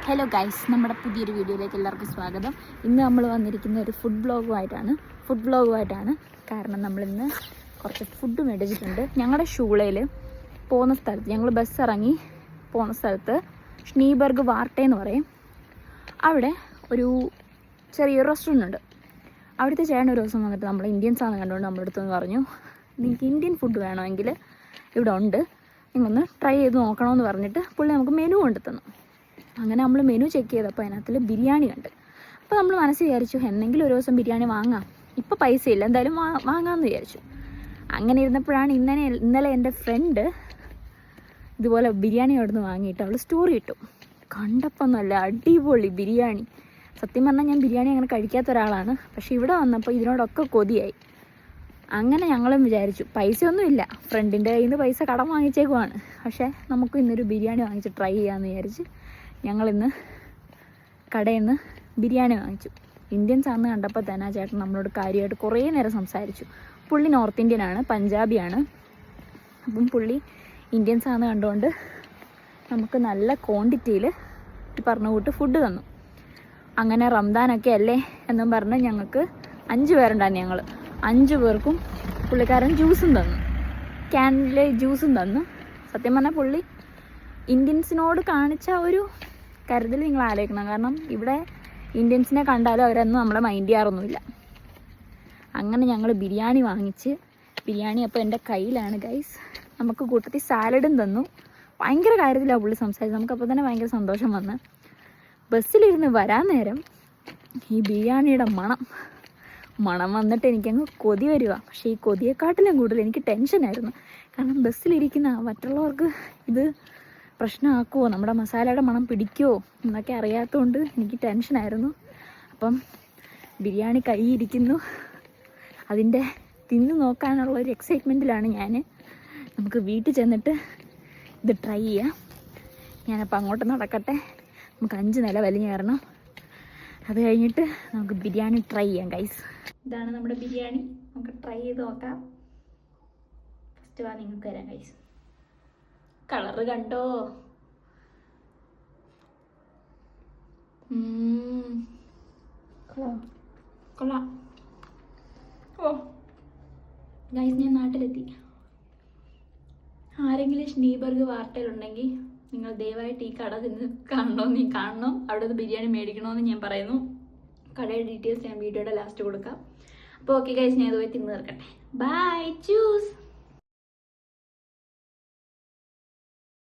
Hello guys, നമ്മുടെ പുതിയൊരു വീഡിയോയിലേക്ക് എല്ലാവർക്കും സ്വാഗതം. ഇന്ന് നമ്മൾ വന്നിരിക്കുന്ന ഒരു ഫുഡ് വ്ളോഗുമായിട്ടാണ്. കാരണം നമ്മളിന്ന് കുറച്ച് ഫുഡ് മേടിച്ചിട്ടുണ്ട്. ഞങ്ങളുടെ ഷൂളയിൽ പോകുന്ന സ്ഥലത്ത്, ഞങ്ങൾ ബസ് ഇറങ്ങി പോകുന്ന സ്ഥലത്ത് ഷ്നീബർഗ് വാർട്ടെ എന്ന് പറയും. അവിടെ ഒരു ചെറിയൊരു റെസ്റ്റോറൻ്റ് ഉണ്ട്. അവിടുത്തെ ചേട്ടൻ ഒരു ദിവസം വന്നിട്ട് നമ്മൾ ഇന്ത്യൻസ് ആണെന്ന് കണ്ടുകൊണ്ട് നമ്മുടെ അടുത്തെന്ന് പറഞ്ഞു, നിങ്ങൾക്ക് ഇന്ത്യൻ ഫുഡ് വേണമെങ്കിൽ ഇവിടെ ഉണ്ട്, നിങ്ങളൊന്ന് ട്രൈ ചെയ്ത് നോക്കണമെന്ന് പറഞ്ഞിട്ട് പുള്ളി നമുക്ക് മെനു കൊണ്ടു തന്നു. അങ്ങനെ നമ്മൾ മെനു ചെക്ക് ചെയ്തപ്പോൾ അതിനകത്തിൽ ബിരിയാണി ഉണ്ട്. അപ്പോൾ നമ്മൾ മനസ്സിൽ വിചാരിച്ചു എന്തെങ്കിലും ഒരു ദിവസം ബിരിയാണി വാങ്ങാം, ഇപ്പോൾ പൈസ ഇല്ല, എന്തായാലും വാങ്ങാമെന്ന് വിചാരിച്ചു. അങ്ങനെ ഇരുന്നപ്പോഴാണ് ഇന്നലെ എൻ്റെ ഫ്രണ്ട് ഇതുപോലെ ബിരിയാണി അവിടെ നിന്ന് വാങ്ങിയിട്ട് അവൾ സ്റ്റോറി ഇട്ടു. കണ്ടപ്പോൾ നല്ല അടിപൊളി ബിരിയാണി. സത്യം പറഞ്ഞാൽ ഞാൻ ബിരിയാണി അങ്ങനെ കഴിക്കാത്ത ഒരാളാണ്, പക്ഷേ ഇവിടെ വന്നപ്പോൾ ഇതിനോടൊക്കെ കൊതിയായി. അങ്ങനെ ഞങ്ങളും വിചാരിച്ചു, പൈസയൊന്നുമില്ല, ഫ്രണ്ടിൻ്റെ കയ്യിൽ നിന്ന് പൈസ കടം വാങ്ങിച്ചേക്കുവാണ്, പക്ഷേ നമുക്ക് ഇന്നൊരു ബിരിയാണി വാങ്ങിച്ച് ട്രൈ ചെയ്യാമെന്ന് വിചാരിച്ച് ഞങ്ങളിന്ന് കടയിൽ നിന്ന് ബിരിയാണി വാങ്ങിച്ചു. ഇന്ത്യൻസ് ആണെന്ന് കണ്ടപ്പോൾ തന്നെ ആ ചേട്ടൻ നമ്മളോട് കാര്യമായിട്ട് കുറേ നേരം സംസാരിച്ചു. പുള്ളി നോർത്ത് ഇന്ത്യനാണ്, പഞ്ചാബിയാണ്. അപ്പം പുള്ളി ഇന്ത്യൻസ് ആണെന്ന് കണ്ടുകൊണ്ട് നമുക്ക് നല്ല ക്വാണ്ടിറ്റിയിൽ പറഞ്ഞ കൂട്ട് ഫുഡ് തന്നു. അങ്ങനെ റംദാനൊക്കെ അല്ലേ എന്നും പറഞ്ഞ് ഞങ്ങൾക്ക് 5 പേരുണ്ടായിരുന്നു. ഞങ്ങൾ 5 പേർക്കും പുള്ളിക്കാരൻ ജ്യൂസും തന്നു, ക്യാനിലെ ജ്യൂസും തന്നു. സത്യം പറഞ്ഞാൽ പുള്ളി ഇന്ത്യൻസിനോട് കാണിച്ച ഒരു കരുതൽ നിങ്ങൾ ആലോചിക്കണം. കാരണം ഇവിടെ ഇന്ത്യൻസിനെ കണ്ടാലും അവരൊന്നും നമ്മളെ മൈൻഡ് ചെയ്യാറൊന്നുമില്ല. അങ്ങനെ ഞങ്ങൾ ബിരിയാണി വാങ്ങിച്ച്, ബിരിയാണി അപ്പോൾ എൻ്റെ കയ്യിലാണ് ഗൈസ്. നമുക്ക് കൂട്ടത്തിൽ സാലഡും തന്നു. ഭയങ്കര കാര്യത്തിലാണ് പുള്ളി സംസാരിച്ചത്. നമുക്കപ്പോൾ തന്നെ ഭയങ്കര സന്തോഷം വന്ന് ബസ്സിലിരുന്ന് വരാൻ നേരം ഈ ബിരിയാണിയുടെ മണം വന്നിട്ട് എനിക്കങ്ങ് കൊതി വരിക. പക്ഷേ ഈ കൊതിയെക്കാട്ടിലും കൂടുതൽ എനിക്ക് ടെൻഷനായിരുന്നു. കാരണം ബസ്സിലിരിക്കുന്ന മറ്റുള്ളവർക്ക് ഇത് പ്രശ്നമാക്കുമോ, നമ്മുടെ മസാലയുടെ മണം പിടിക്കുമോ എന്നൊക്കെ അറിയാത്തതുകൊണ്ട് എനിക്ക് ടെൻഷനായിരുന്നു. അപ്പം ബിരിയാണി കൈയിരിക്കുന്നു, അതിൻ്റെ തിന്ന് നോക്കാനുള്ളൊരു എക്സൈറ്റ്മെൻറ്റിലാണ് ഞാൻ. നമുക്ക് വീട്ടിൽ ചെന്നിട്ട് ഇത് ട്രൈ ചെയ്യാം. ഞാനപ്പോൾ അങ്ങോട്ട് നടക്കട്ടെ, നമുക്ക് 5 നില വലിഞ്ഞ് കയറണം. അത് കഴിഞ്ഞിട്ട് നമുക്ക് ബിരിയാണി ട്രൈ ചെയ്യാം ഗൈസ്. ഇതാണ് നമ്മുടെ ബിരിയാണി, നമുക്ക് ട്രൈ ചെയ്ത് നോക്കാം. ഫസ്റ്റ് നിങ്ങൾക്ക് തരാം ഗൈസ്. കളറ് കണ്ടോ? കൊള്ളാം. ഓ ഗൈസ്, ഞാൻ നാട്ടിലെത്തി. ആരെങ്കിലും ഷ്നീബർഗ് വാർട്ടയിലുണ്ടെങ്കിൽ നിങ്ങൾ ദയവായിട്ട് ഈ കട നിന്ന് കാണണം. അവിടെ നിന്ന് ബിരിയാണി മേടിക്കണമെന്ന് ഞാൻ പറയുന്നു. കടയുടെ ഡീറ്റെയിൽസ് ഞാൻ വീഡിയോയുടെ ലാസ്റ്റ് കൊടുക്കാം. അപ്പോൾ ഓക്കെ ഗൈസ്, ഞാൻ ഇതുപോയി തിന്ന് തീർക്കട്ടെ. Bye, choose.